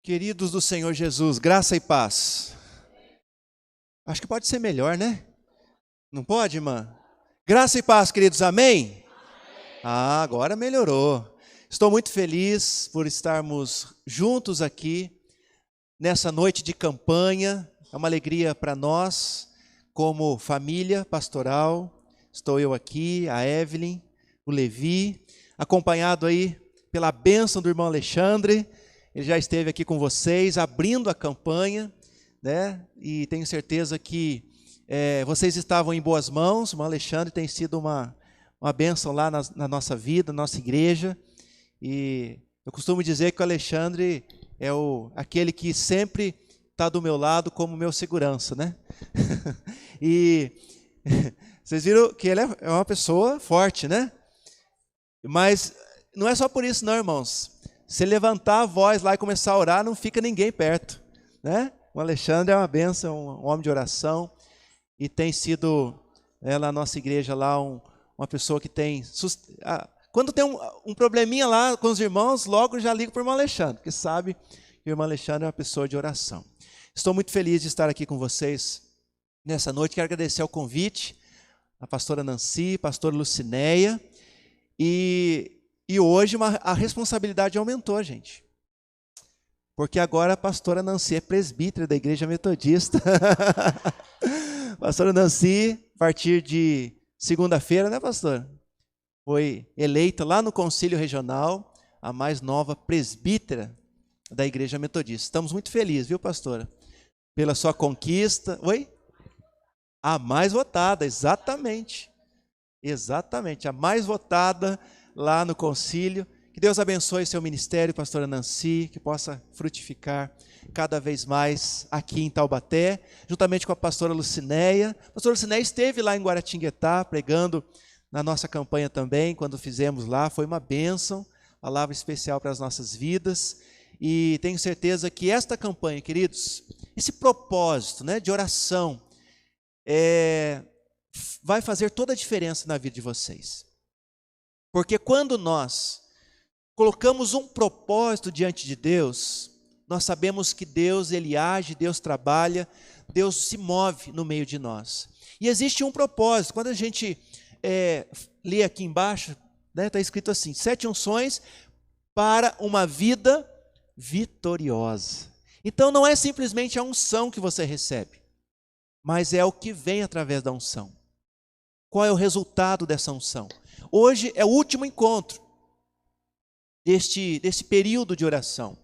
Queridos do Senhor Jesus, graça e paz. Acho que pode ser melhor, né? Não pode, irmã? Graça e paz, queridos, amém? Ah, agora melhorou. Estou muito feliz por estarmos juntos aqui nessa noite de campanha. É uma alegria para nós, como família pastoral. Estou eu aqui, a Evelyn, o Levi, acompanhado aí pela bênção do irmão Alexandre. Ele já esteve aqui com vocês, abrindo a campanha, né? E tenho certeza que vocês estavam em boas mãos. O irmão Alexandre tem sido uma bênção lá na nossa vida, na nossa igreja. E eu costumo dizer que o Alexandre é aquele que sempre está do meu lado como meu segurança, né? E vocês viram que ele é uma pessoa forte, né? Mas não é só por isso não, irmãos. Se levantar a voz lá e começar a orar, não fica ninguém perto, né? O Alexandre é uma bênção, um homem de oração, e tem sido lá na nossa igreja lá uma pessoa que tem... Quando tem um probleminha lá com os irmãos, logo já ligo para o irmão Alexandre, porque sabe que o irmão Alexandre é uma pessoa de oração. Estou muito feliz de estar aqui com vocês nessa noite. Quero agradecer o convite, a pastora Nancy, a pastora Lucinéia, e hoje a responsabilidade aumentou, gente. Porque agora a pastora Nancy é presbítera da Igreja Metodista. Pastora Nancy, a partir de segunda-feira, né, pastor? Foi eleita lá no Conselho Regional, a mais nova presbítera da Igreja Metodista. Estamos muito felizes, viu, pastora? Pela sua conquista. Oi? A mais votada, exatamente. Exatamente, a mais votada lá no concílio. Que Deus abençoe seu ministério, pastora Nancy, que possa frutificar cada vez mais aqui em Taubaté, juntamente com a pastora Lucinéia. A pastora Lucinéia esteve lá em Guaratinguetá, pregando na nossa campanha também, quando fizemos lá, foi uma bênção, palavra especial para as nossas vidas, e tenho certeza que esta campanha, queridos, esse propósito, né, de oração, vai fazer toda a diferença na vida de vocês. Porque quando nós colocamos um propósito diante de Deus, nós sabemos que Deus, Ele age, Deus trabalha, Deus se move no meio de nós. E existe um propósito. Quando a gente lê aqui embaixo, está escrito assim: 7 unções para uma vida vitoriosa. Então não é simplesmente a unção que você recebe, mas é o que vem através da unção. Qual é o resultado dessa unção? Hoje é o último encontro desse período de oração.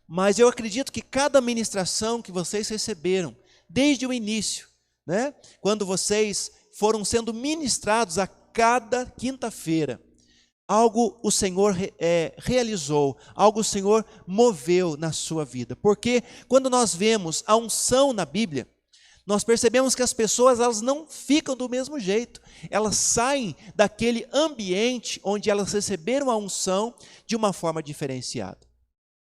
Mas eu acredito que cada ministração que vocês receberam, desde o início, né, quando vocês foram sendo ministrados a cada quinta-feira, algo o Senhor realizou, algo o Senhor moveu na sua vida. Porque quando nós vemos a unção na Bíblia, nós percebemos que as pessoas, elas não ficam do mesmo jeito. Elas saem daquele ambiente onde elas receberam a unção de uma forma diferenciada.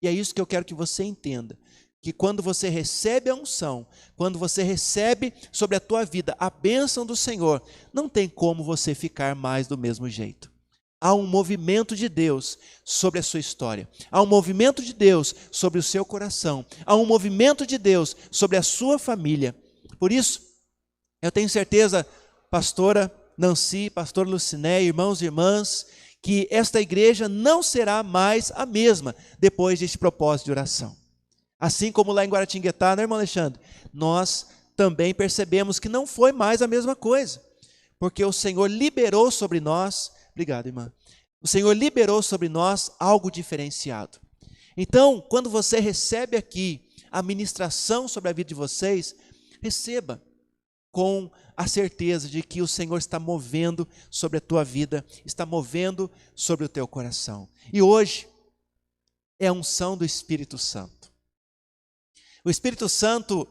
E é isso que eu quero que você entenda. Que quando você recebe a unção, quando você recebe sobre a tua vida a bênção do Senhor, não tem como você ficar mais do mesmo jeito. Há um movimento de Deus sobre a sua história. Há um movimento de Deus sobre o seu coração. Há um movimento de Deus sobre a sua família. Por isso, eu tenho certeza, pastora Nancy, pastor Lucinéia, irmãos e irmãs, que esta igreja não será mais a mesma depois deste propósito de oração. Assim como lá em Guaratinguetá, né, irmão Alexandre? Nós também percebemos que não foi mais a mesma coisa, porque o Senhor liberou sobre nós, obrigado, irmã, o Senhor liberou sobre nós algo diferenciado. Então, quando você recebe aqui a ministração sobre a vida de vocês, receba com a certeza de que o Senhor está movendo sobre a tua vida, está movendo sobre o teu coração. E hoje é a unção do Espírito Santo. O Espírito Santo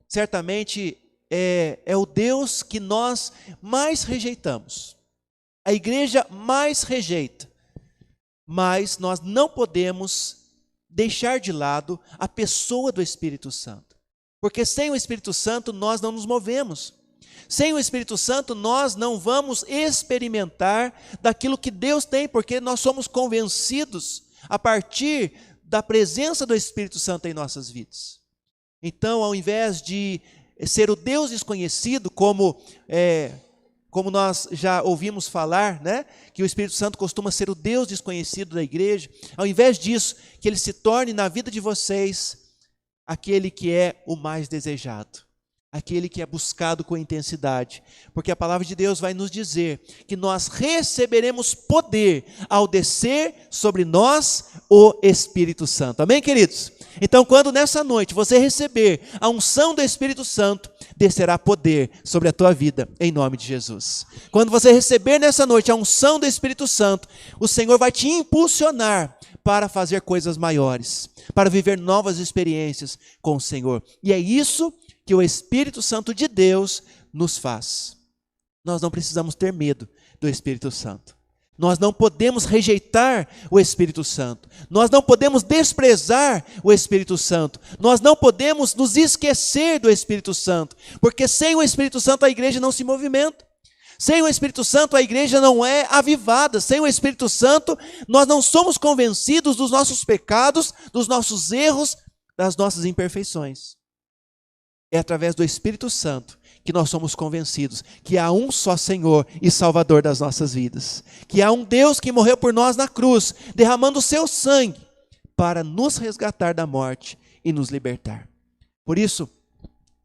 certamente é o Deus que nós mais rejeitamos. A igreja mais rejeita. Mas nós não podemos deixar de lado a pessoa do Espírito Santo. Porque sem o Espírito Santo nós não nos movemos. Sem o Espírito Santo nós não vamos experimentar daquilo que Deus tem, porque nós somos convencidos a partir da presença do Espírito Santo em nossas vidas. Então, ao invés de ser o Deus desconhecido, como nós já ouvimos falar, né, que o Espírito Santo costuma ser o Deus desconhecido da igreja, ao invés disso, que ele se torne na vida de vocês aquele que é o mais desejado, aquele que é buscado com intensidade, porque a palavra de Deus vai nos dizer que nós receberemos poder ao descer sobre nós o Espírito Santo. Amém, queridos? Então, quando nessa noite você receber a unção do Espírito Santo, descerá poder sobre a tua vida, em nome de Jesus. Quando você receber nessa noite a unção do Espírito Santo, o Senhor vai te impulsionar para fazer coisas maiores, para viver novas experiências com o Senhor. E é isso que o Espírito Santo de Deus nos faz. Nós não precisamos ter medo do Espírito Santo. Nós não podemos rejeitar o Espírito Santo. Nós não podemos desprezar o Espírito Santo. Nós não podemos nos esquecer do Espírito Santo, porque sem o Espírito Santo a igreja não se movimenta. Sem o Espírito Santo a igreja não é avivada. Sem o Espírito Santo nós não somos convencidos dos nossos pecados, dos nossos erros, das nossas imperfeições. É através do Espírito Santo que nós somos convencidos que há um só Senhor e Salvador das nossas vidas, que há um Deus que morreu por nós na cruz, derramando o seu sangue para nos resgatar da morte e nos libertar. Por isso,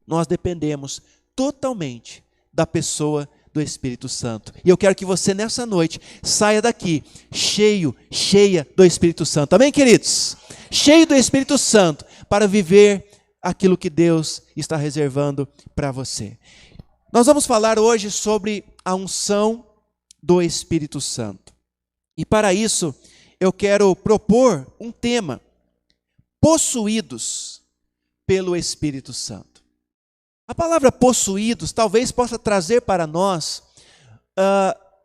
nós dependemos totalmente da pessoa do Espírito Santo. E eu quero que você nessa noite saia daqui cheia do Espírito Santo. Amém, queridos? Cheio do Espírito Santo para viver aquilo que Deus está reservando para você. Nós vamos falar hoje sobre a unção do Espírito Santo. E para isso, eu quero propor um tema: possuídos pelo Espírito Santo. A palavra possuídos talvez possa trazer para nós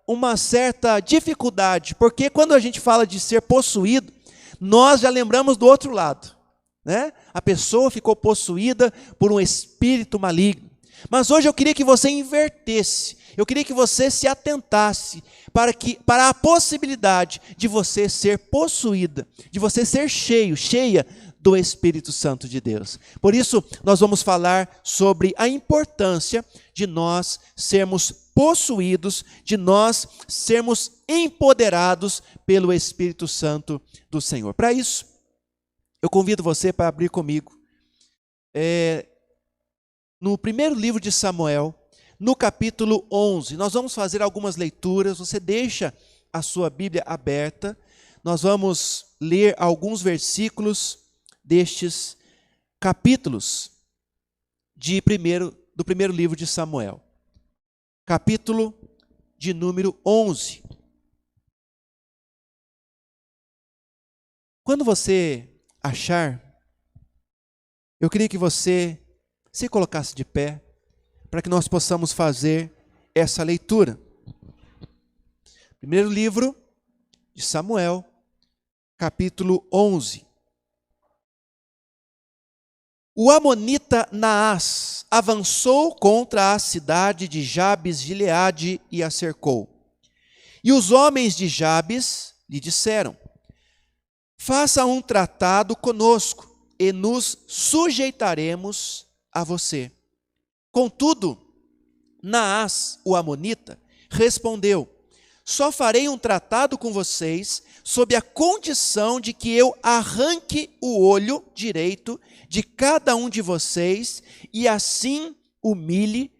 uma certa dificuldade, porque quando a gente fala de ser possuído, nós já lembramos do outro lado, né? A pessoa ficou possuída por um espírito maligno. Mas hoje eu queria que você invertesse, eu queria que você se atentasse para a possibilidade de você ser possuída, de você ser cheia do Espírito Santo de Deus. Por isso, nós vamos falar sobre a importância de nós sermos possuídos, de nós sermos empoderados pelo Espírito Santo do Senhor. Para isso, eu convido você para abrir comigo no primeiro livro de Samuel, no capítulo 11. Nós vamos fazer algumas leituras, você deixa a sua Bíblia aberta, nós vamos ler alguns versículos destes capítulos do primeiro livro de Samuel. Capítulo de número 11. Quando você achar, eu queria que você se colocasse de pé, para que nós possamos fazer essa leitura. Primeiro livro de Samuel, capítulo 11. O amonita Naás avançou contra a cidade de Jabes-Gileade e a cercou. E os homens de Jabes lhe disseram: faça um tratado conosco e nos sujeitaremos a você. Contudo, Naás, o amonita, respondeu: só farei um tratado com vocês sob a condição de que eu arranque o olho direito de cada um de vocês e assim humilhe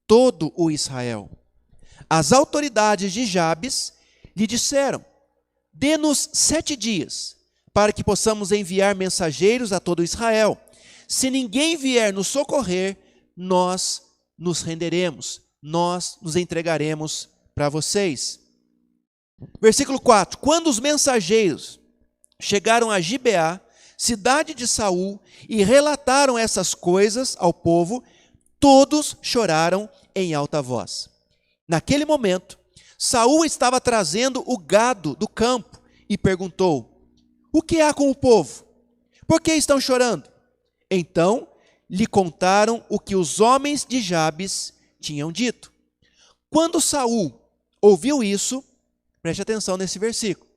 todo o Israel. As autoridades de Jabes lhe disseram: dê-nos 7 dias, para que possamos enviar mensageiros a todo Israel. Se ninguém vier nos socorrer, nós nos renderemos, nós nos entregaremos para vocês. Versículo 4. Quando os mensageiros chegaram a Gibeá, cidade de Saul, e relataram essas coisas ao povo, todos choraram em alta voz. Naquele momento, Saul estava trazendo o gado do campo e perguntou: o que há com o povo? Por que estão chorando? Então lhe contaram o que os homens de Jabes tinham dito. Quando Saul ouviu isso, preste atenção nesse versículo.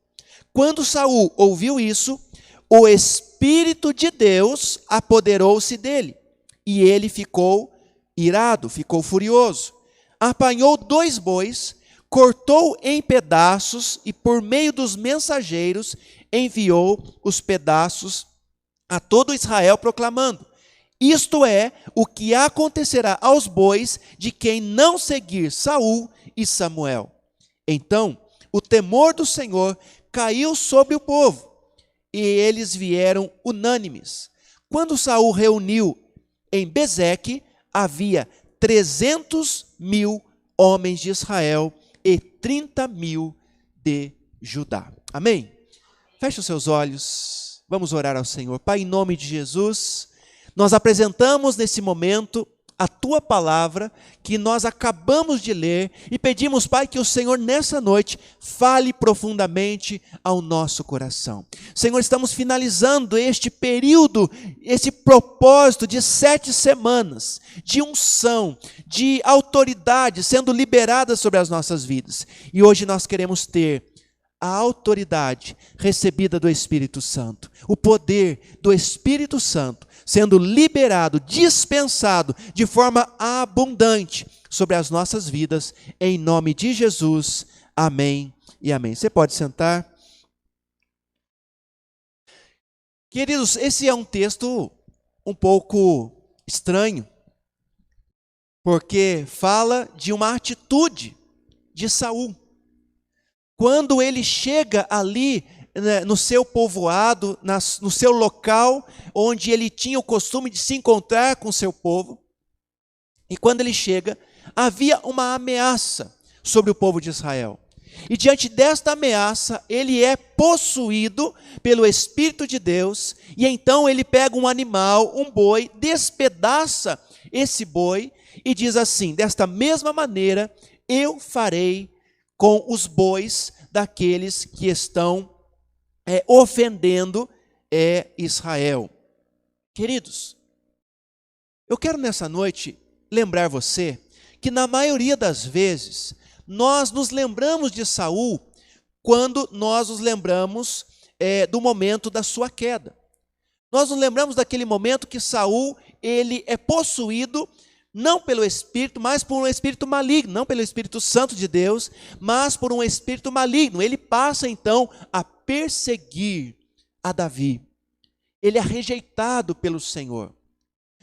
Quando Saul ouviu isso, o Espírito de Deus apoderou-se dele, e ele ficou irado, ficou furioso. Apanhou 2 bois, cortou em pedaços e, por meio dos mensageiros, enviou os pedaços a todo Israel, proclamando: isto é o que acontecerá aos bois de quem não seguir Saul e Samuel. Então, o temor do Senhor caiu sobre o povo, e eles vieram unânimes. Quando Saul reuniu em Bezeque, havia 300.000 homens de Israel e 30.000 de Judá. Amém? Feche os seus olhos, vamos orar ao Senhor. Pai, em nome de Jesus, nós apresentamos nesse momento a Tua palavra, que nós acabamos de ler, e pedimos, Pai, que o Senhor nessa noite fale profundamente ao nosso coração. Senhor, estamos finalizando este período, esse propósito de 7 semanas, de unção, de autoridade sendo liberada sobre as nossas vidas. E hoje nós queremos ter a autoridade recebida do Espírito Santo, o poder do Espírito Santo sendo liberado, dispensado de forma abundante sobre as nossas vidas, em nome de Jesus. Amém e amém. Você pode sentar. Queridos, esse é um texto um pouco estranho, porque fala de uma atitude de Saul. Quando ele chega ali, né, no seu povoado, no seu local, onde ele tinha o costume de se encontrar com o seu povo, e quando ele chega, havia uma ameaça sobre o povo de Israel. E diante desta ameaça, ele é possuído pelo Espírito de Deus, e então ele pega um animal, um boi, despedaça esse boi, e diz assim: desta mesma maneira, eu farei com os bois daqueles que estão ofendendo Israel. Queridos, eu quero nessa noite lembrar você que na maioria das vezes nós nos lembramos de Saul quando nós nos lembramos do momento da sua queda. Nós nos lembramos daquele momento que Saul, ele é possuído não pelo Espírito, mas por um espírito maligno, não pelo Espírito Santo de Deus, mas por um espírito maligno. Ele passa então a perseguir a Davi. Ele é rejeitado pelo Senhor.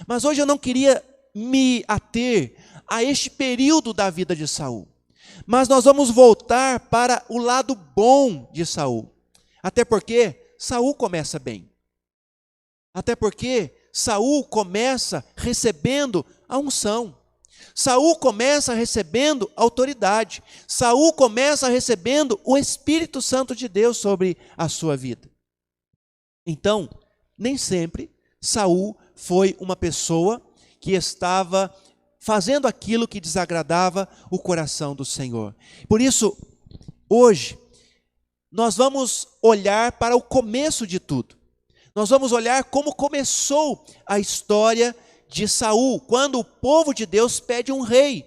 Mas hoje eu não queria me ater a este período da vida de Saul, mas nós vamos voltar para o lado bom de Saul. Até porque Saul começa bem. Até porque Saul começa recebendo a unção. Saul começa recebendo autoridade. Saul começa recebendo o Espírito Santo de Deus sobre a sua vida. Então, nem sempre Saul foi uma pessoa que estava fazendo aquilo que desagradava o coração do Senhor. Por isso, hoje, nós vamos olhar para o começo de tudo. Nós vamos olhar como começou a história de Saul, quando o povo de Deus pede um rei.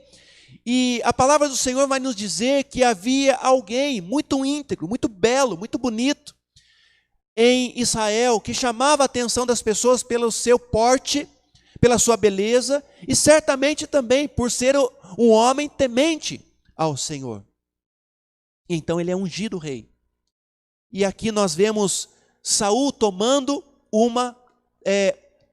E a palavra do Senhor vai nos dizer que havia alguém muito íntegro, muito belo, muito bonito em Israel, que chamava a atenção das pessoas pelo seu porte, pela sua beleza, e certamente também por ser um homem temente ao Senhor. Então ele é ungido rei. E aqui nós vemos Saul tomando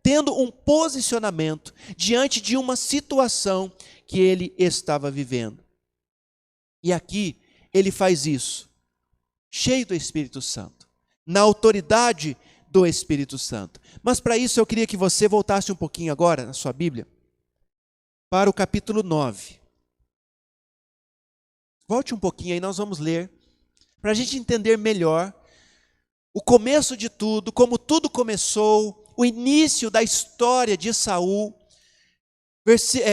tendo um posicionamento diante de uma situação que ele estava vivendo. E aqui ele faz isso, cheio do Espírito Santo, na autoridade do Espírito Santo. Mas para isso eu queria que você voltasse um pouquinho agora na sua Bíblia, para o capítulo 9. Volte um pouquinho aí, nós vamos ler, para a gente entender melhor o começo de tudo, como tudo começou, o início da história de Saul,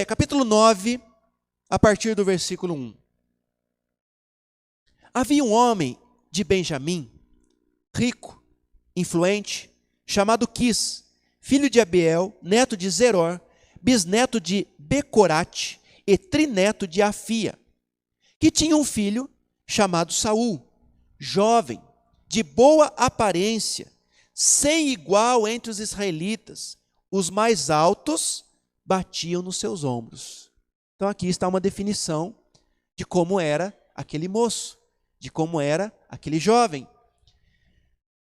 capítulo 9, a partir do versículo 1. Havia um homem de Benjamim, rico, influente, chamado Quis, filho de Abiel, neto de Zeror, bisneto de Becorate e trineto de Afia, que tinha um filho chamado Saul, jovem, de boa aparência, sem igual entre os israelitas. Os mais altos batiam nos seus ombros. Então aqui está uma definição de como era aquele moço, de como era aquele jovem.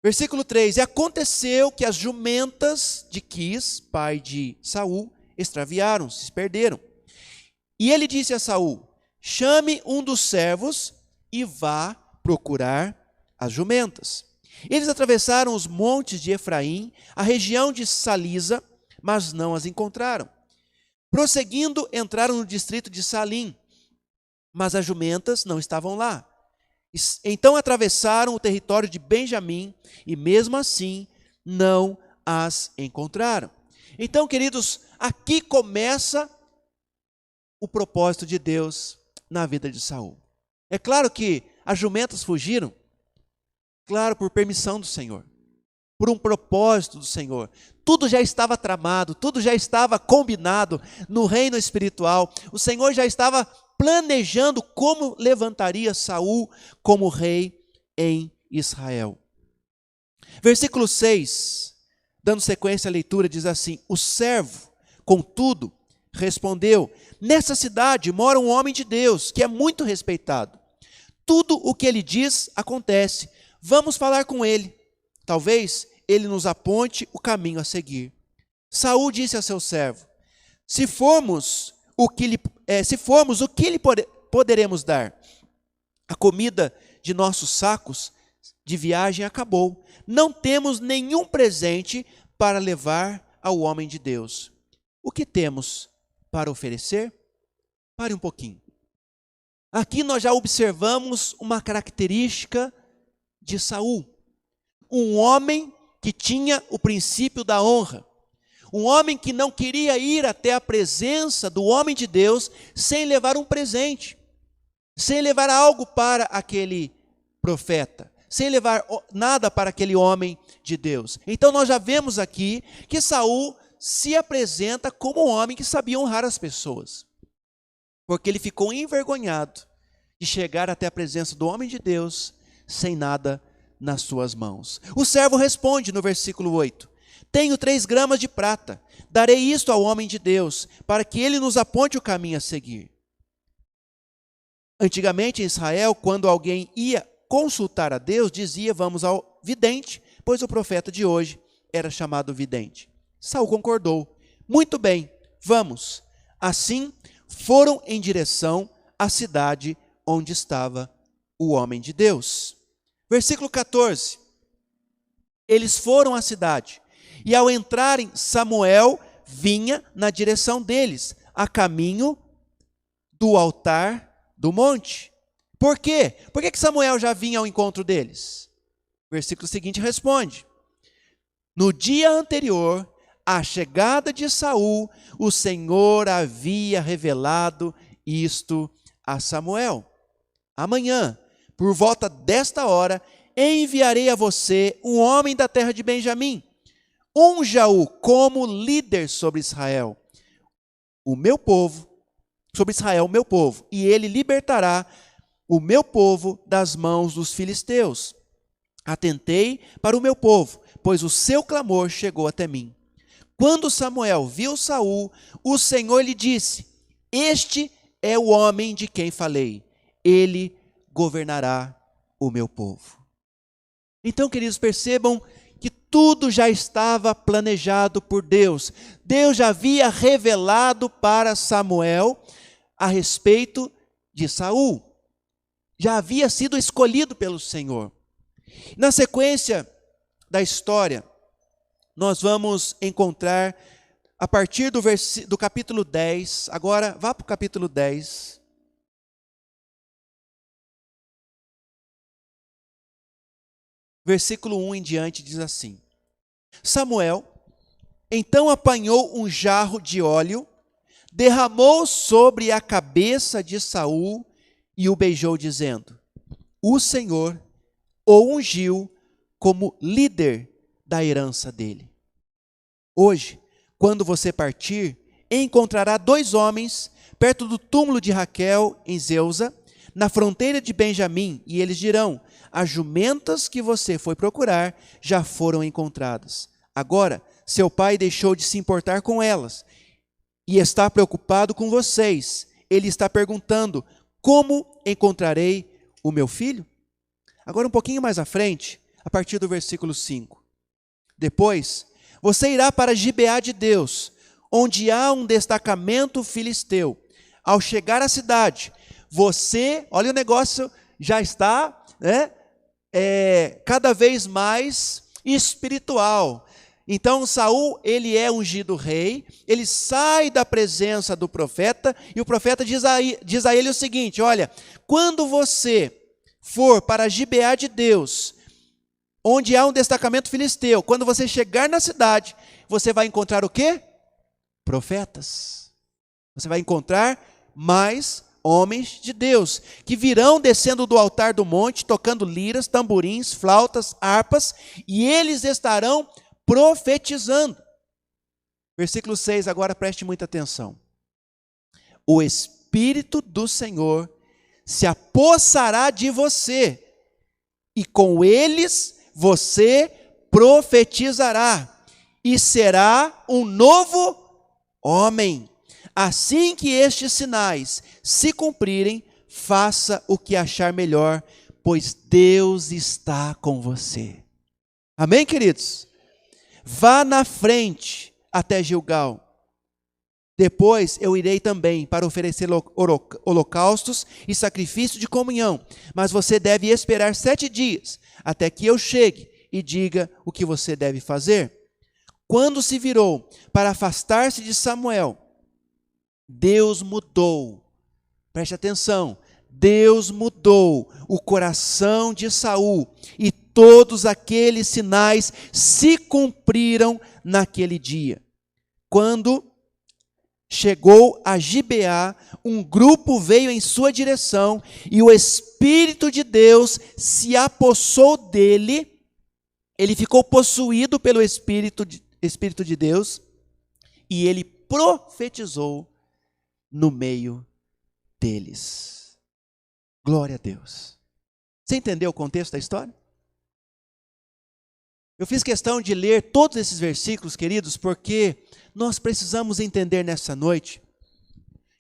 Versículo 3: E aconteceu que as jumentas de Quis, pai de Saul, extraviaram-se, se perderam. E ele disse a Saul: chame um dos servos e vá procurar as jumentas. Eles atravessaram os montes de Efraim, a região de Salisa, mas não as encontraram. Prosseguindo, entraram no distrito de Salim, mas as jumentas não estavam lá. Então atravessaram o território de Benjamim e mesmo assim não as encontraram. Então, queridos, aqui começa o propósito de Deus na vida de Saul. É claro que as jumentas fugiram, claro, por permissão do Senhor, por um propósito do Senhor. Tudo já estava tramado, tudo já estava combinado no reino espiritual. O Senhor já estava planejando como levantaria Saul como rei em Israel. Versículo 6, dando sequência à leitura, diz assim: o servo, contudo, respondeu: nessa cidade mora um homem de Deus, que é muito respeitado. Tudo o que ele diz acontece. Vamos falar com ele. Talvez ele nos aponte o caminho a seguir. Saul disse a seu servo: se formos, o que lhe poderemos dar? A comida de nossos sacos de viagem acabou. Não temos nenhum presente para levar ao homem de Deus. O que temos para oferecer? Pare um pouquinho. Aqui nós já observamos uma característica de Saul. Um homem que tinha o princípio da honra. Um homem que não queria ir até a presença do homem de Deus sem levar um presente, sem levar algo para aquele profeta, sem levar nada para aquele homem de Deus. Então nós já vemos aqui que Saul se apresenta como um homem que sabia honrar as pessoas, porque ele ficou envergonhado de chegar até a presença do homem de Deus sem nada nas suas mãos. O servo responde no versículo 8: tenho 3 gramas de prata, darei isto ao homem de Deus, para que ele nos aponte o caminho a seguir. Antigamente em Israel, quando alguém ia consultar a Deus, dizia: vamos ao vidente, pois o profeta de hoje era chamado vidente. Saul concordou: muito bem, vamos. Assim, foram em direção à cidade onde estava o homem de Deus. Versículo 14. Eles foram à cidade, e ao entrarem, Samuel vinha na direção deles, a caminho do altar do monte. Por quê? Por que Samuel já vinha ao encontro deles? O versículo seguinte responde: no dia anterior à chegada de Saul, o Senhor havia revelado isto a Samuel. Amanhã, por volta desta hora, enviarei a você um homem da terra de Benjamim. Unja-o como líder sobre Israel, o meu povo, e ele libertará o meu povo das mãos dos filisteus. Atentei para o meu povo, pois o seu clamor chegou até mim. Quando Samuel viu Saul, o Senhor lhe disse: este é o homem de quem falei, ele governará o meu povo. Então, queridos, percebam que tudo já estava planejado por Deus. Deus já havia revelado para Samuel a respeito de Saul. Já havia sido escolhido pelo Senhor. Na sequência da história, nós vamos encontrar, a partir do capítulo 10, agora vá para o capítulo 10. Versículo 1 em diante diz assim: Samuel então apanhou um jarro de óleo, derramou sobre a cabeça de Saul e o beijou, dizendo: o Senhor o ungiu como líder da herança dele. Hoje, quando você partir, encontrará 2 homens perto do túmulo de Raquel em Zeusa. na fronteira de Benjamim, e eles dirão: as jumentas que você foi procurar já foram encontradas. Agora, seu pai deixou de se importar com elas e está preocupado com vocês. Ele está perguntando: como encontrarei o meu filho? Agora, um pouquinho mais à frente, a partir do versículo 5. Depois, você irá para Gibeá de Deus, onde há um destacamento filisteu. Ao chegar à cidade, você, olha, o negócio já está, cada vez mais espiritual. Então Saul, ele é ungido rei, ele sai da presença do profeta, e o profeta diz a ele o seguinte: olha, quando você for para Gibeá de Deus, onde há um destacamento filisteu, quando você chegar na cidade, você vai encontrar o quê? Profetas. Você vai encontrar mais homens de Deus, que virão descendo do altar do monte, tocando liras, tamborins, flautas, harpas, e eles estarão profetizando. Versículo 6, agora preste muita atenção. O Espírito do Senhor se apossará de você, e com eles você profetizará, e será um novo homem. Assim que estes sinais se cumprirem, faça o que achar melhor, pois Deus está com você. Amém, queridos? Vá na frente até Gilgal. Depois eu irei também para oferecer holocaustos e sacrifício de comunhão. Mas você deve esperar 7 dias, até que eu chegue e diga o que você deve fazer. Quando se virou para afastar-se de Samuel, Deus mudou. Preste atenção. Deus mudou o coração de Saul, e todos aqueles sinais se cumpriram naquele dia. Quando chegou a Gibeá, um grupo veio em sua direção, e o Espírito de Deus se apossou dele. Ele ficou possuído pelo Espírito de Deus, e ele profetizou no meio deles. Glória a Deus. Você entendeu o contexto da história? Eu fiz questão de ler todos esses versículos, queridos, porque nós precisamos entender nessa noite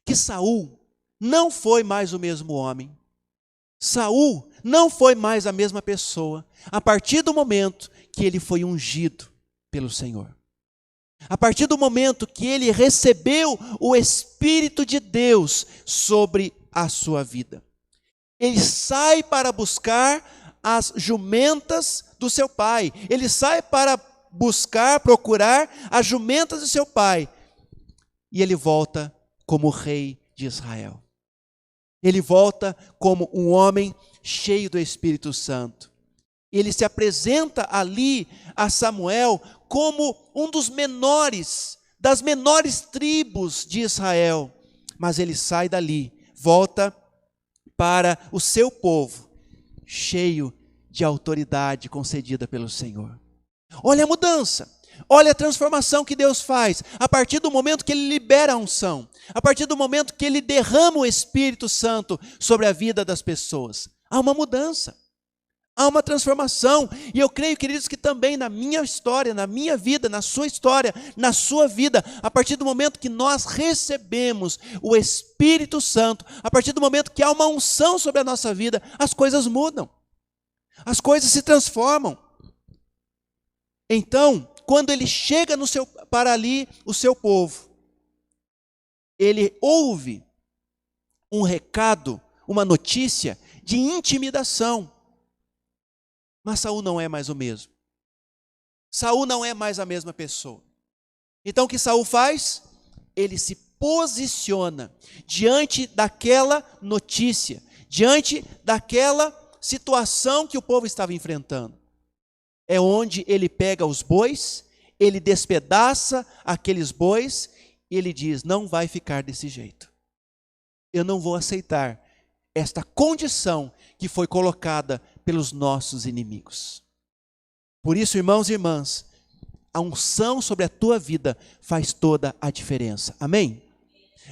que Saul não foi mais o mesmo homem. Saul não foi mais a mesma pessoa a partir do momento que ele foi ungido pelo Senhor. A partir do momento que ele recebeu o Espírito de Deus sobre a sua vida. Ele sai para buscar as jumentas do seu pai. Ele sai para procurar as jumentas do seu pai. E ele volta como rei de Israel. Ele volta como um homem cheio do Espírito Santo. Ele se apresenta ali a Samuel como um dos menores, das menores tribos de Israel. Mas ele sai dali, volta para o seu povo, cheio de autoridade concedida pelo Senhor. Olha a mudança, olha a transformação que Deus faz, a partir do momento que Ele libera a unção, a partir do momento que Ele derrama o Espírito Santo sobre a vida das pessoas. Há uma mudança. Há uma transformação, e eu creio, queridos, que também na minha história, na minha vida, na sua história, na sua vida, a partir do momento que nós recebemos o Espírito Santo, a partir do momento que há uma unção sobre a nossa vida, as coisas mudam, as coisas se transformam. Então, quando ele chega para ali, o seu povo, ele ouve um recado, uma notícia de intimidação. Mas Saul não é mais o mesmo. Saul não é mais a mesma pessoa. Então o que Saul faz? Ele se posiciona diante daquela notícia, diante daquela situação que o povo estava enfrentando. É onde ele pega os bois, ele despedaça aqueles bois, e ele diz: não vai ficar desse jeito. Eu não vou aceitar esta condição que foi colocada pelos nossos inimigos. Por isso, irmãos e irmãs, a unção sobre a tua vida faz toda a diferença. Amém?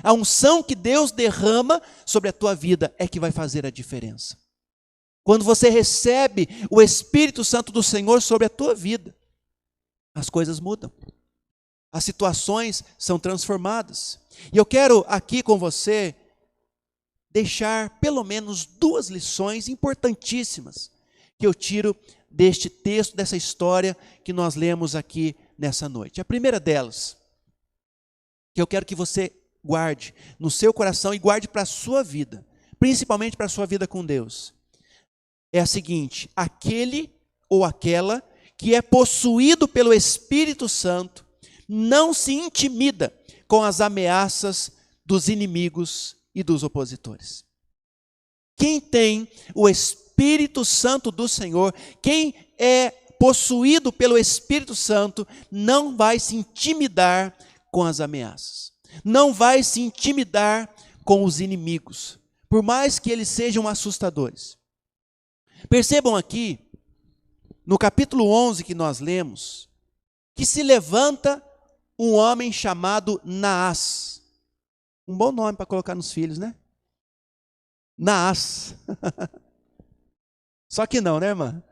A unção que Deus derrama sobre a tua vida é que vai fazer a diferença. Quando você recebe o Espírito Santo do Senhor sobre a tua vida, as coisas mudam. As situações são transformadas. E eu quero aqui com você deixar pelo menos 2 lições importantíssimas que eu tiro deste texto, dessa história que nós lemos aqui nessa noite. A primeira delas, que eu quero que você guarde no seu coração e guarde para a sua vida, principalmente para a sua vida com Deus, é a seguinte: aquele ou aquela que é possuído pelo Espírito Santo não se intimida com as ameaças dos inimigos e dos opositores. Quem tem o Espírito Santo do Senhor, quem é possuído pelo Espírito Santo, não vai se intimidar com as ameaças, não vai se intimidar com os inimigos, por mais que eles sejam assustadores. Percebam aqui, no capítulo 11 que nós lemos, que se levanta um homem chamado Naás. Um bom nome para colocar nos filhos, né? Naás. Só que não, né, irmã?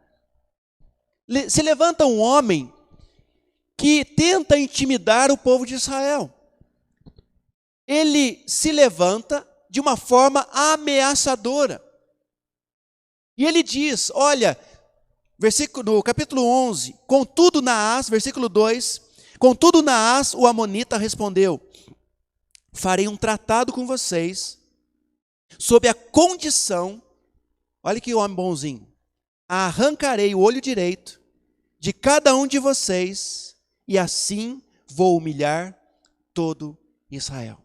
Se levanta um homem que tenta intimidar o povo de Israel. Ele se levanta de uma forma ameaçadora. E ele diz, olha, no capítulo 11, contudo Naás, versículo 2, contudo Naás, o amonita, respondeu: farei um tratado com vocês, sob a condição, olha que homem bonzinho, arrancarei o olho direito de cada um de vocês, e assim vou humilhar todo Israel.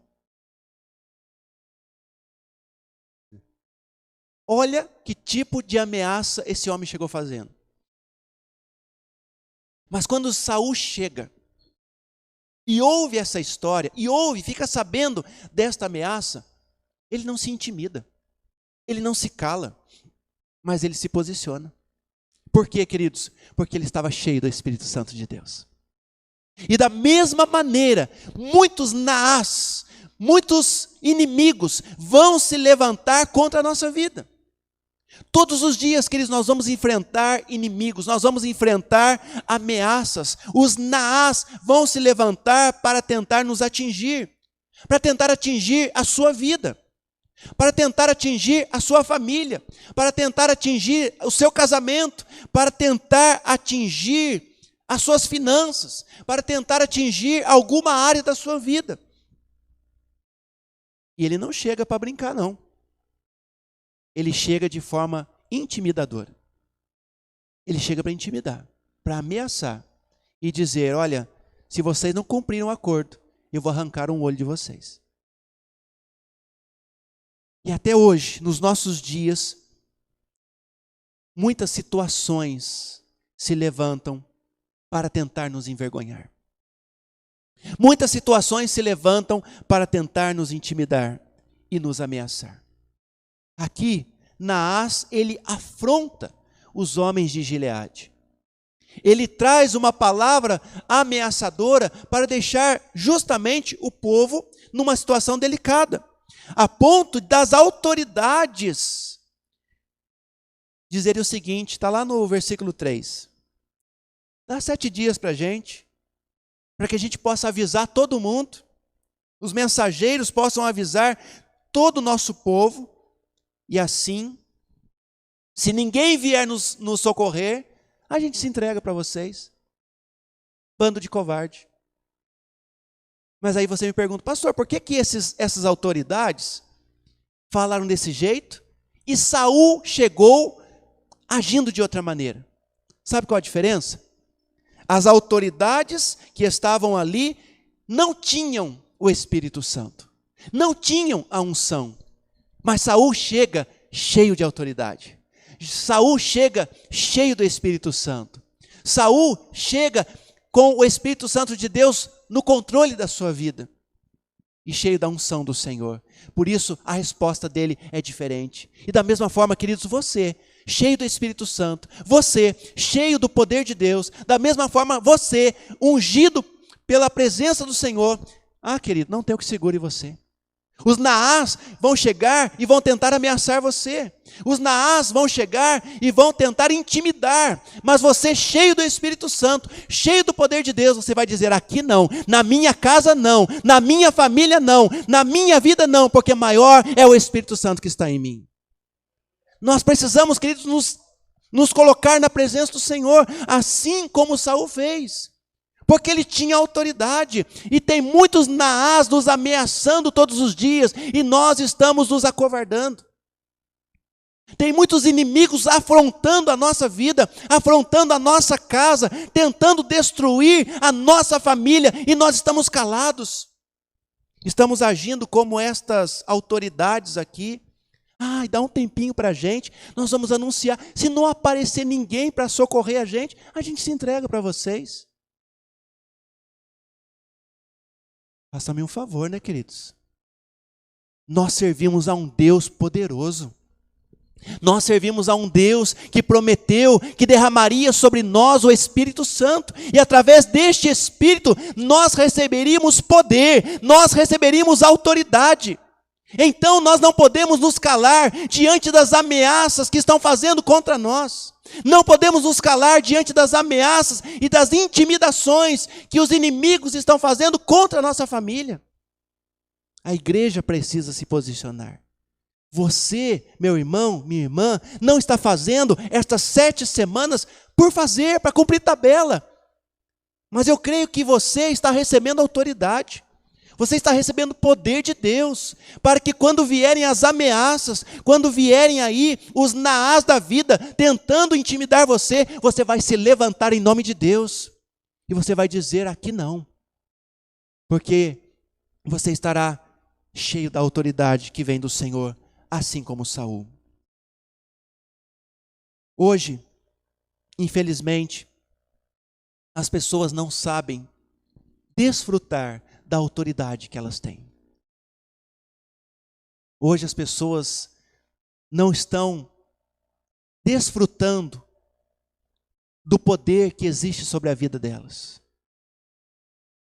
Olha que tipo de ameaça esse homem chegou fazendo. Mas quando Saul chega e ouve essa história, fica sabendo desta ameaça, ele não se intimida, ele não se cala, mas ele se posiciona. Por quê, queridos? Porque ele estava cheio do Espírito Santo de Deus. E da mesma maneira, muitos Naás, muitos inimigos vão se levantar contra a nossa vida. Todos os dias, queridos, nós vamos enfrentar inimigos, nós vamos enfrentar ameaças. Os Naás vão se levantar para tentar nos atingir, para tentar atingir a sua vida, para tentar atingir a sua família, para tentar atingir o seu casamento, para tentar atingir as suas finanças, para tentar atingir alguma área da sua vida. E ele não chega para brincar, não. Ele chega de forma intimidadora. Ele chega para intimidar, para ameaçar e dizer: olha, se vocês não cumprirem o acordo, eu vou arrancar um olho de vocês. E até hoje, nos nossos dias, muitas situações se levantam para tentar nos envergonhar. Muitas situações se levantam para tentar nos intimidar e nos ameaçar. Aqui, Naás, ele afronta os homens de Gileade. Ele traz uma palavra ameaçadora para deixar justamente o povo numa situação delicada, a ponto das autoridades dizerem o seguinte, está lá no versículo 3. Dá 7 dias para a gente, para que a gente possa avisar todo mundo, os mensageiros possam avisar todo o nosso povo, e assim, se ninguém vier nos socorrer, a gente se entrega para vocês. Bando de covarde. Mas aí você me pergunta: pastor, por que essas autoridades falaram desse jeito e Saul chegou agindo de outra maneira? Sabe qual a diferença? As autoridades que estavam ali não tinham o Espírito Santo, não tinham a unção. Mas Saul chega cheio de autoridade. Saul chega cheio do Espírito Santo. Saul chega com o Espírito Santo de Deus no controle da sua vida. E cheio da unção do Senhor. Por isso, a resposta dele é diferente. E da mesma forma, queridos, você, cheio do Espírito Santo, você, cheio do poder de Deus, da mesma forma, você, ungido pela presença do Senhor, querido, não tem o que segure você. Os Naás vão chegar e vão tentar ameaçar você. Os Naás vão chegar e vão tentar intimidar. Mas você, cheio do Espírito Santo, cheio do poder de Deus, você vai dizer: aqui não, na minha casa não, na minha família não, na minha vida não, porque maior é o Espírito Santo que está em mim. Nós precisamos, queridos, nos colocar na presença do Senhor, assim como Saul fez. Porque ele tinha autoridade, e tem muitos Naás nos ameaçando todos os dias, e nós estamos nos acovardando. Tem muitos inimigos afrontando a nossa vida, afrontando a nossa casa, tentando destruir a nossa família, e nós estamos calados. Estamos agindo como estas autoridades aqui. Ai, dá um tempinho para a gente, nós vamos anunciar. Se não aparecer ninguém para socorrer a gente se entrega para vocês. Faça-me um favor, né, queridos? Nós servimos a um Deus poderoso. Nós servimos a um Deus que prometeu que derramaria sobre nós o Espírito Santo. E através deste Espírito, nós receberíamos poder, nós receberíamos autoridade. Então nós não podemos nos calar diante das ameaças que estão fazendo contra nós. Não podemos nos calar diante das ameaças e das intimidações que os inimigos estão fazendo contra a nossa família. A igreja precisa se posicionar. Você, meu irmão, minha irmã, não está fazendo estas 7 semanas por fazer, para cumprir tabela. Mas eu creio que você está recebendo autoridade. Você está recebendo poder de Deus, para que quando vierem as ameaças, quando vierem aí os Naás da vida, tentando intimidar você, você vai se levantar em nome de Deus, e você vai dizer: aqui não, porque você estará cheio da autoridade que vem do Senhor, assim como Saul. Hoje, infelizmente, as pessoas não sabem desfrutar da autoridade que elas têm. Hoje as pessoas não estão desfrutando do poder que existe sobre a vida delas.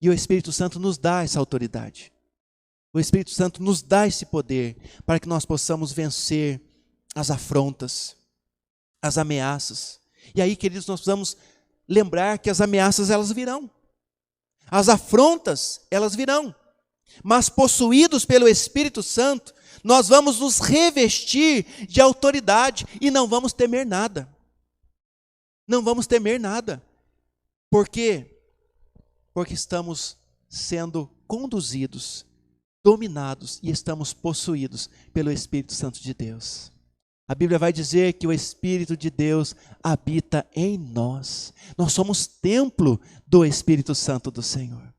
E o Espírito Santo nos dá essa autoridade. O Espírito Santo nos dá esse poder para que nós possamos vencer as afrontas, as ameaças. E aí, queridos, nós precisamos lembrar que as ameaças, elas virão. As afrontas, elas virão. Mas possuídos pelo Espírito Santo, nós vamos nos revestir de autoridade e não vamos temer nada. Não vamos temer nada. Por quê? Porque estamos sendo conduzidos, dominados e estamos possuídos pelo Espírito Santo de Deus. A Bíblia vai dizer que o Espírito de Deus habita em nós. Nós somos templo do Espírito Santo do Senhor.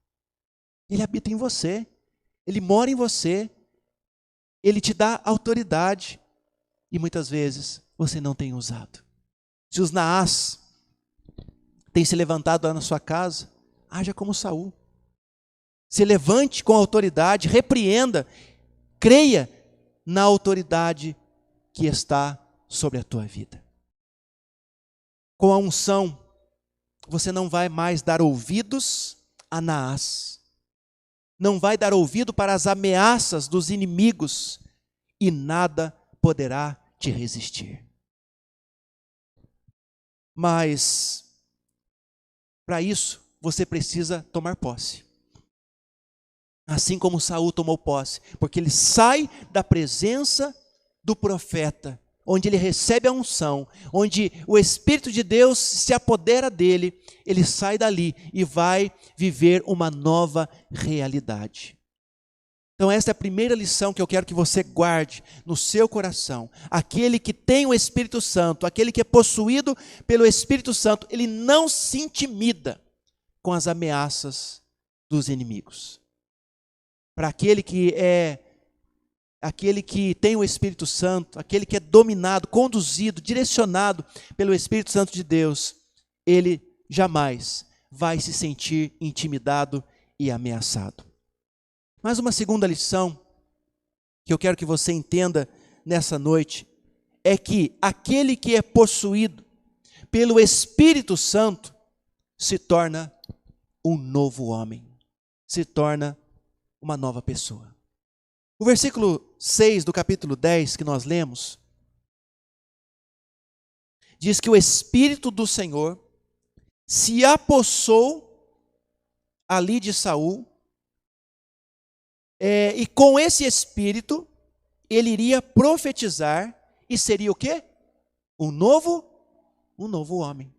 Ele habita em você. Ele mora em você. Ele te dá autoridade. E muitas vezes você não tem usado. Se os Naás têm se levantado lá na sua casa, haja como Saul. Se levante com autoridade, repreenda, creia na autoridade que está sobre a tua vida. Com a unção, você não vai mais dar ouvidos a Naás. Não vai dar ouvido para as ameaças dos inimigos e nada poderá te resistir. Mas, para isso, você precisa tomar posse. Assim como Saul tomou posse, porque ele sai da presença do profeta, onde ele recebe a unção, onde o Espírito de Deus se apodera dele, ele sai dali e vai viver uma nova realidade. Então esta é a primeira lição que eu quero que você guarde no seu coração. Aquele que tem o Espírito Santo, aquele que é possuído pelo Espírito Santo, ele não se intimida com as ameaças dos inimigos. Para aquele que tem o Espírito Santo, aquele que é dominado, conduzido, direcionado pelo Espírito Santo de Deus, ele jamais vai se sentir intimidado e ameaçado. Mas uma segunda lição que eu quero que você entenda nessa noite é que aquele que é possuído pelo Espírito Santo se torna um novo homem, se torna uma nova pessoa. O versículo 6 do capítulo 10 que nós lemos, diz que o Espírito do Senhor se apossou ali de Saul, e com esse Espírito, ele iria profetizar, e seria o quê? Um novo homem.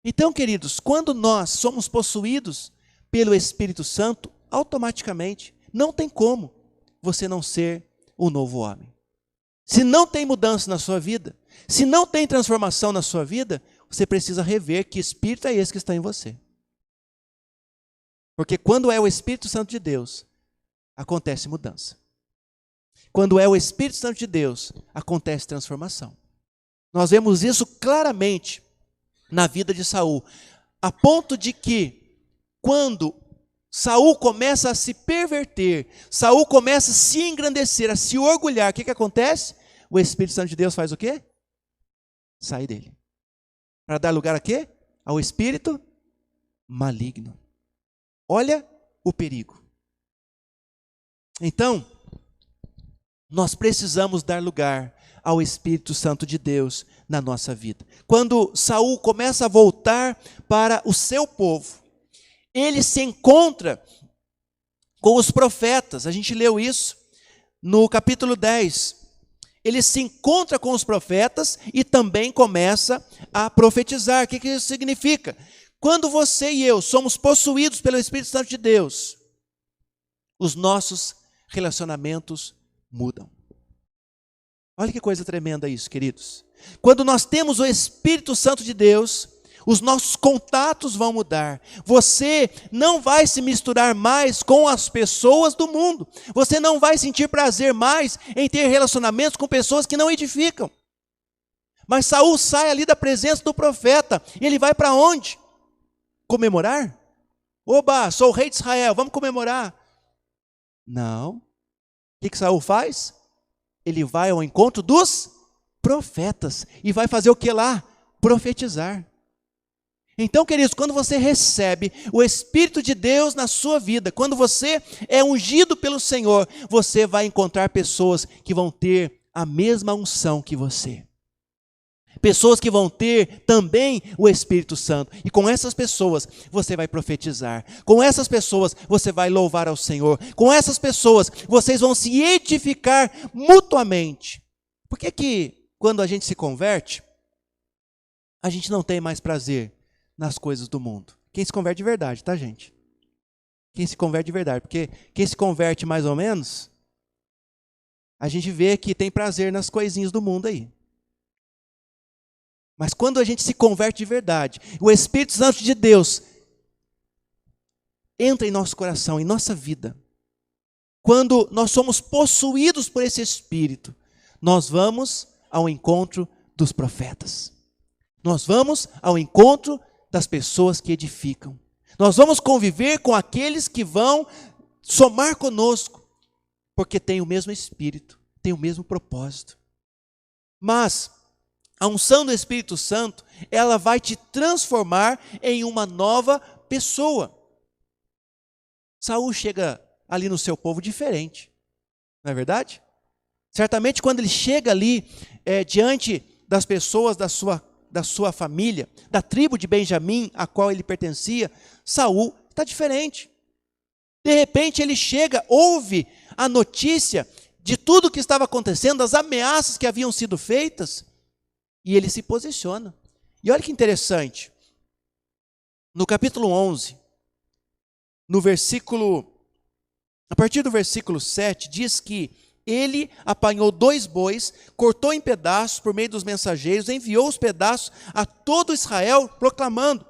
Então, queridos, quando nós somos possuídos pelo Espírito Santo, automaticamente, não tem como você não ser um novo homem. Se não tem mudança na sua vida, se não tem transformação na sua vida, você precisa rever que espírito é esse que está em você. Porque quando é o Espírito Santo de Deus, acontece mudança. Quando é o Espírito Santo de Deus, acontece transformação. Nós vemos isso claramente na vida de Saul, a ponto de que, quando Saul começa a se perverter, Saul começa a se engrandecer, a se orgulhar, o que acontece? O Espírito Santo de Deus faz o quê? Sai dele. Para dar lugar a quê? Ao espírito maligno. Olha o perigo. Então, nós precisamos dar lugar ao Espírito Santo de Deus na nossa vida. Quando Saul começa a voltar para o seu povo, ele se encontra com os profetas. A gente leu isso no capítulo 10. Ele se encontra com os profetas e também começa a profetizar. O que isso significa? Quando você e eu somos possuídos pelo Espírito Santo de Deus, os nossos relacionamentos mudam. Olha que coisa tremenda isso, queridos. Quando nós temos o Espírito Santo de Deus, os nossos contatos vão mudar. Você não vai se misturar mais com as pessoas do mundo. Você não vai sentir prazer mais em ter relacionamentos com pessoas que não edificam. Mas Saul sai ali da presença do profeta. E ele vai para onde? Comemorar? Oba, sou o rei de Israel, vamos comemorar. Não. O que Saul faz? Ele vai ao encontro dos profetas. E vai fazer o que lá? Profetizar. Então, queridos, quando você recebe o Espírito de Deus na sua vida, quando você é ungido pelo Senhor, você vai encontrar pessoas que vão ter a mesma unção que você. Pessoas que vão ter também o Espírito Santo. E com essas pessoas você vai profetizar. Com essas pessoas você vai louvar ao Senhor. Com essas pessoas vocês vão se edificar mutuamente. Por que quando a gente se converte, a gente não tem mais prazer nas coisas do mundo? Quem se converte de verdade, tá, gente? Quem se converte de verdade. Porque quem se converte mais ou menos, a gente vê que tem prazer nas coisinhas do mundo aí. Mas quando a gente se converte de verdade, o Espírito Santo de Deus entra em nosso coração, em nossa vida. Quando nós somos possuídos por esse Espírito, nós vamos ao encontro dos profetas. Nós vamos ao encontro das pessoas que edificam. Nós vamos conviver com aqueles que vão somar conosco, porque tem o mesmo Espírito, tem o mesmo propósito. Mas a unção do Espírito Santo, ela vai te transformar em uma nova pessoa. Saul chega ali no seu povo diferente, não é verdade? Certamente quando ele chega ali diante das pessoas da sua família, da tribo de Benjamim, a qual ele pertencia, Saul está diferente. De repente ele chega, ouve a notícia de tudo o que estava acontecendo, das ameaças que haviam sido feitas, e ele se posiciona. E olha que interessante, no capítulo 11, a partir do versículo 7, diz que ele apanhou 2 bois, cortou em pedaços por meio dos mensageiros, enviou os pedaços a todo Israel, proclamando: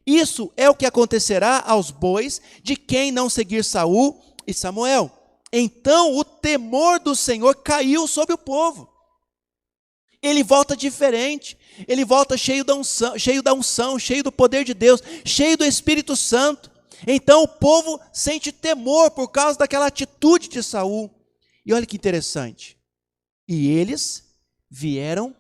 isso é o que acontecerá aos bois de quem não seguir Saul e Samuel. Então o temor do Senhor caiu sobre o povo. Ele volta diferente, ele volta cheio da unção, cheio do poder de Deus, cheio do Espírito Santo. Então o povo sente temor por causa daquela atitude de Saul. E olha que interessante, e eles vieram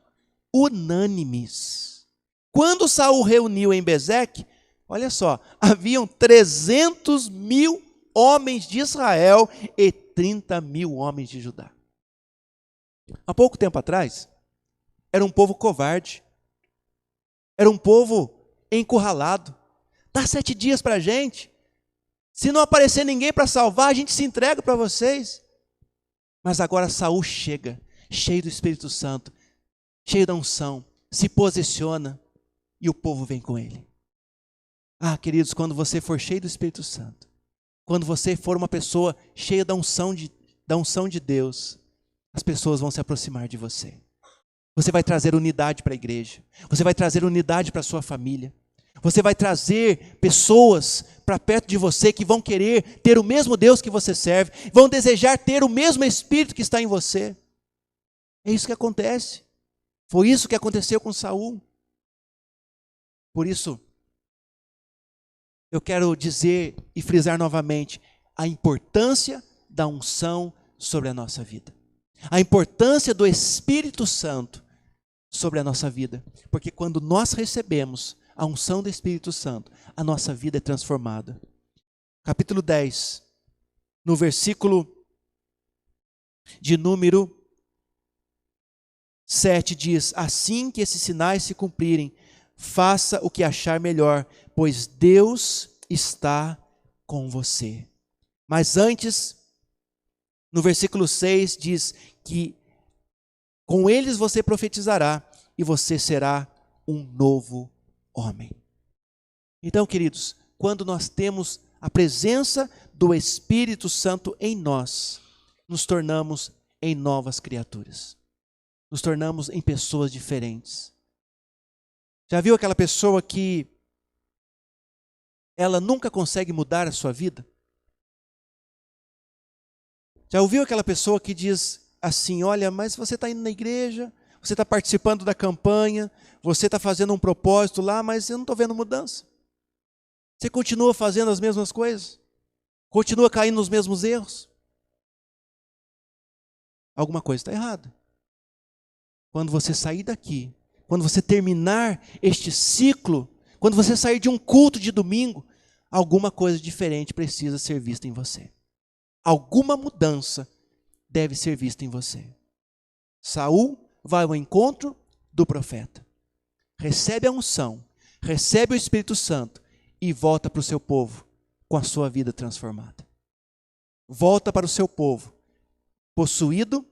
unânimes. Quando Saul reuniu em Bezeque, olha só, haviam 300.000 homens de Israel e 30.000 homens de Judá. Há pouco tempo atrás, era um povo covarde, era um povo encurralado. Dá 7 dias para a gente, se não aparecer ninguém para salvar, a gente se entrega para vocês. Mas agora Saul chega, cheio do Espírito Santo, cheio da unção, se posiciona e o povo vem com ele. Ah, queridos, quando você for cheio do Espírito Santo, quando você for uma pessoa cheia da unção de Deus, as pessoas vão se aproximar de você. Você vai trazer unidade para a igreja, você vai trazer unidade para a sua família, você vai trazer pessoas para perto de você que vão querer ter o mesmo Deus que você serve, vão desejar ter o mesmo Espírito que está em você. É isso que acontece. Foi isso que aconteceu com Saul. Por isso, eu quero dizer e frisar novamente a importância da unção sobre a nossa vida. A importância do Espírito Santo sobre a nossa vida. Porque quando nós recebemos a unção do Espírito Santo, a nossa vida é transformada. Capítulo 10, no versículo de número 7 diz: assim que esses sinais se cumprirem, faça o que achar melhor, pois Deus está com você. Mas antes, no versículo 6 diz que com eles você profetizará e você será um novo homem. Então, queridos, quando nós temos a presença do Espírito Santo em nós, nos tornamos em novas criaturas. Nos tornamos em pessoas diferentes. Já viu aquela pessoa que ela nunca consegue mudar a sua vida? Já ouviu aquela pessoa que diz assim: olha, mas você está indo na igreja, você está participando da campanha, você está fazendo um propósito lá, mas eu não estou vendo mudança. Você continua fazendo as mesmas coisas? Continua caindo nos mesmos erros? Alguma coisa está errada. Quando você sair daqui, quando você terminar este ciclo, quando você sair de um culto de domingo, alguma coisa diferente precisa ser vista em você. Alguma mudança deve ser vista em você. Saul vai ao encontro do profeta, recebe a unção, recebe o Espírito Santo e volta para o seu povo com a sua vida transformada. Volta para o seu povo, possuído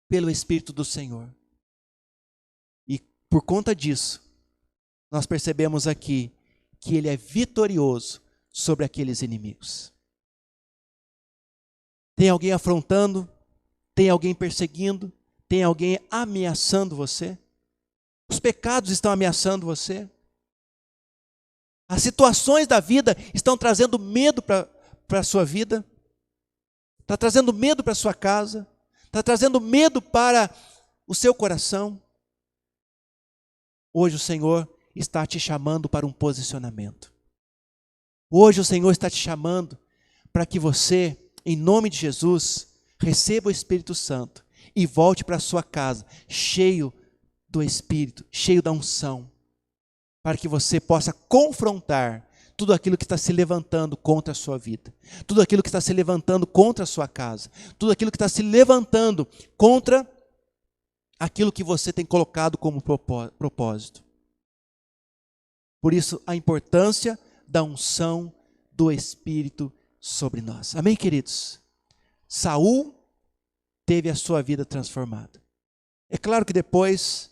pelo Espírito do Senhor. E por conta disso, nós percebemos aqui que ele é vitorioso sobre aqueles inimigos. Tem alguém afrontando, tem alguém perseguindo, tem alguém ameaçando você? Os pecados estão ameaçando você? As situações da vida estão trazendo medo para a sua vida? Está trazendo medo para a sua casa? Está trazendo medo para o seu coração? Hoje o Senhor está te chamando para um posicionamento. Hoje o Senhor está te chamando para que você, em nome de Jesus, receba o Espírito Santo e volte para a sua casa cheio do Espírito, cheio da unção, para que você possa confrontar tudo aquilo que está se levantando contra a sua vida, tudo aquilo que está se levantando contra a sua casa, tudo aquilo que está se levantando contra aquilo que você tem colocado como propósito. Por isso, a importância da unção do Espírito sobre nós. Amém, queridos? Saul teve a sua vida transformada. É claro que depois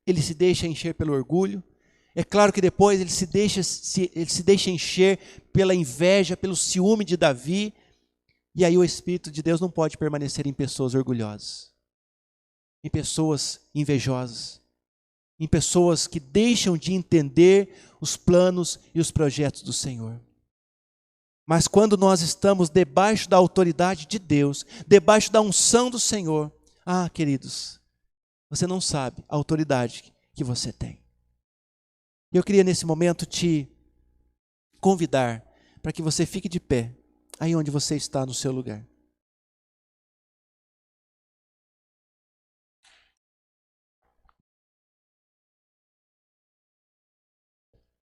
ele se deixa encher pelo orgulho. É claro que depois ele se deixa encher pela inveja, pelo ciúme de Davi. E aí o Espírito de Deus não pode permanecer em pessoas orgulhosas, em pessoas invejosas, em pessoas que deixam de entender os planos e os projetos do Senhor. Mas quando nós estamos debaixo da autoridade de Deus, debaixo da unção do Senhor, queridos, você não sabe a autoridade que você tem. Eu queria nesse momento te convidar para que você fique de pé, aí onde você está no seu lugar.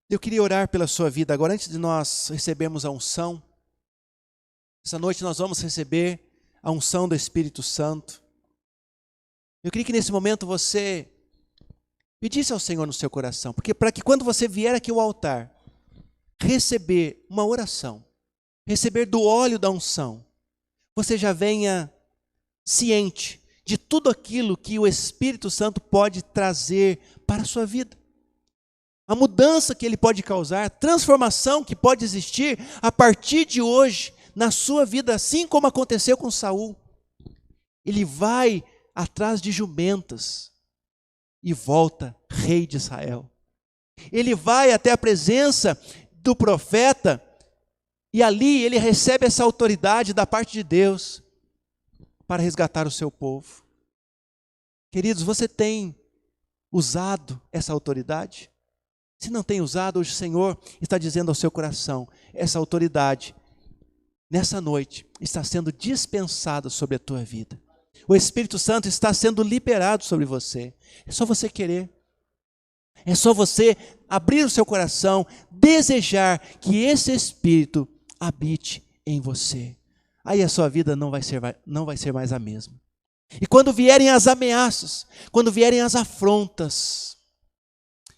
Eu queria orar pela sua vida agora, antes de nós recebermos a unção. Essa noite nós vamos receber a unção do Espírito Santo, eu queria que nesse momento você pedisse ao Senhor no seu coração, porque para que quando você vier aqui ao altar, receber uma oração, receber do óleo da unção, você já venha ciente de tudo aquilo que o Espírito Santo pode trazer para a sua vida. A mudança que ele pode causar, a transformação que pode existir a partir de hoje na sua vida, assim como aconteceu com Saul. Ele vai atrás de jumentas e volta rei de Israel. Ele vai até a presença do profeta e ali ele recebe essa autoridade da parte de Deus para resgatar o seu povo. Queridos, você tem usado essa autoridade? Se não tem usado, hoje o Senhor está dizendo ao seu coração, essa autoridade, nessa noite, está sendo dispensada sobre a tua vida. O Espírito Santo está sendo liberado sobre você. É só você querer. É só você abrir o seu coração, desejar que esse Espírito habite em você. Aí a sua vida não vai ser mais a mesma. E quando vierem as ameaças, quando vierem as afrontas,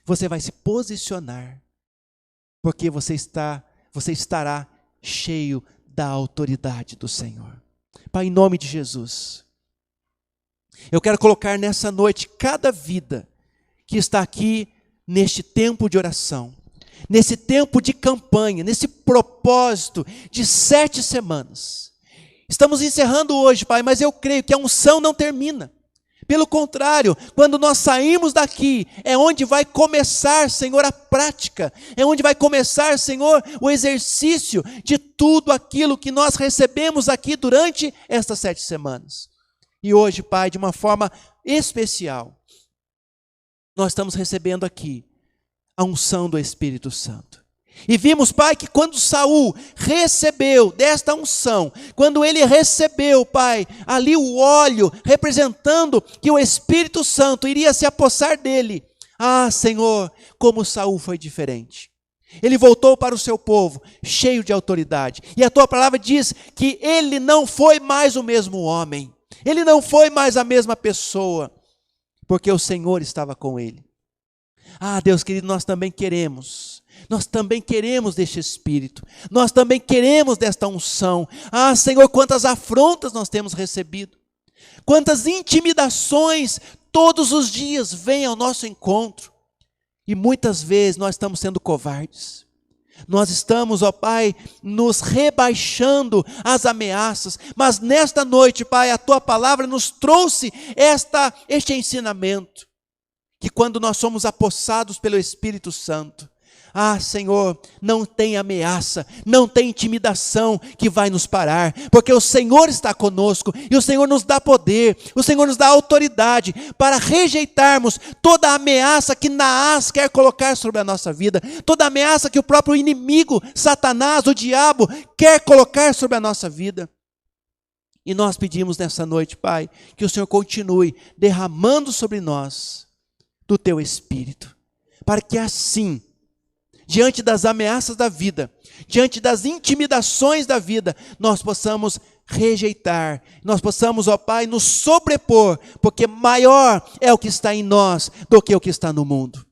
você vai se posicionar, porque você estará cheio da autoridade do Senhor. Pai, em nome de Jesus, eu quero colocar nessa noite cada vida que está aqui neste tempo de oração, nesse tempo de campanha, nesse propósito de 7 semanas. Estamos encerrando hoje, Pai, mas eu creio que a unção não termina. Pelo contrário, quando nós sairmos daqui, é onde vai começar, Senhor, a prática. É onde vai começar, Senhor, o exercício de tudo aquilo que nós recebemos aqui durante estas 7 semanas. E hoje, Pai, de uma forma especial, nós estamos recebendo aqui a unção do Espírito Santo. E vimos, Pai, que quando Saul recebeu desta unção, quando ele recebeu, Pai, ali o óleo, representando que o Espírito Santo iria se apossar dele. Ah, Senhor, como Saul foi diferente. Ele voltou para o seu povo, cheio de autoridade. E a tua palavra diz que ele não foi mais o mesmo homem. Ele não foi mais a mesma pessoa, porque o Senhor estava com ele. Ah, Deus querido, nós também queremos deste Espírito, nós também queremos desta unção. Ah, Senhor, quantas afrontas nós temos recebido, quantas intimidações todos os dias vêm ao nosso encontro, e muitas vezes nós estamos sendo covardes. Nós estamos, ó Pai, nos rebaixando às ameaças, mas nesta noite, Pai, a Tua palavra nos trouxe este ensinamento, que quando nós somos apossados pelo Espírito Santo, ah, Senhor, não tem ameaça, não tem intimidação que vai nos parar, porque o Senhor está conosco, e o Senhor nos dá poder, o Senhor nos dá autoridade para rejeitarmos toda ameaça que Naás quer colocar sobre a nossa vida, toda ameaça que o próprio inimigo, Satanás, o diabo, quer colocar sobre a nossa vida. E nós pedimos nessa noite, Pai, que o Senhor continue derramando sobre nós do Teu Espírito, para que assim, diante das ameaças da vida, diante das intimidações da vida, nós possamos rejeitar, nós possamos, ó Pai, nos sobrepor, porque maior é o que está em nós do que o que está no mundo.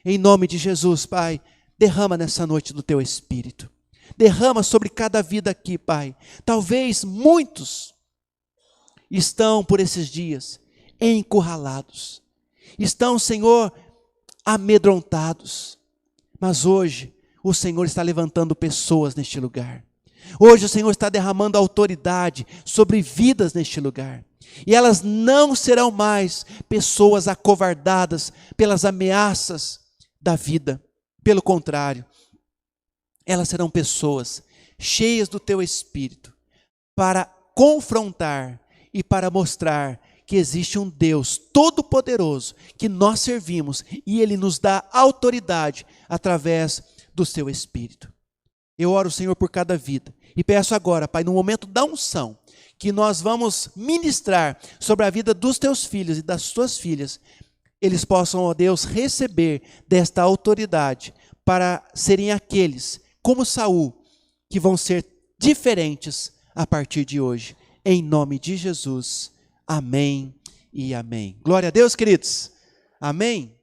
Em nome de Jesus, Pai, derrama nessa noite do Teu Espírito, derrama sobre cada vida aqui, Pai. Talvez muitos estão por esses dias encurralados, estão, Senhor, amedrontados. Mas hoje o Senhor está levantando pessoas neste lugar. Hoje o Senhor está derramando autoridade sobre vidas neste lugar. E elas não serão mais pessoas acovardadas pelas ameaças da vida. Pelo contrário, elas serão pessoas cheias do Teu Espírito para confrontar e para mostrar que existe um Deus todo-poderoso que nós servimos e Ele nos dá autoridade através do Seu Espírito. Eu oro, Senhor, por cada vida e peço agora, Pai, no momento da unção, que nós vamos ministrar sobre a vida dos Teus filhos e das Tuas filhas, eles possam, ó Deus, receber desta autoridade para serem aqueles, como Saul, que vão ser diferentes a partir de hoje. em nome de Jesus. Amém e amém. Glória a Deus, queridos. Amém.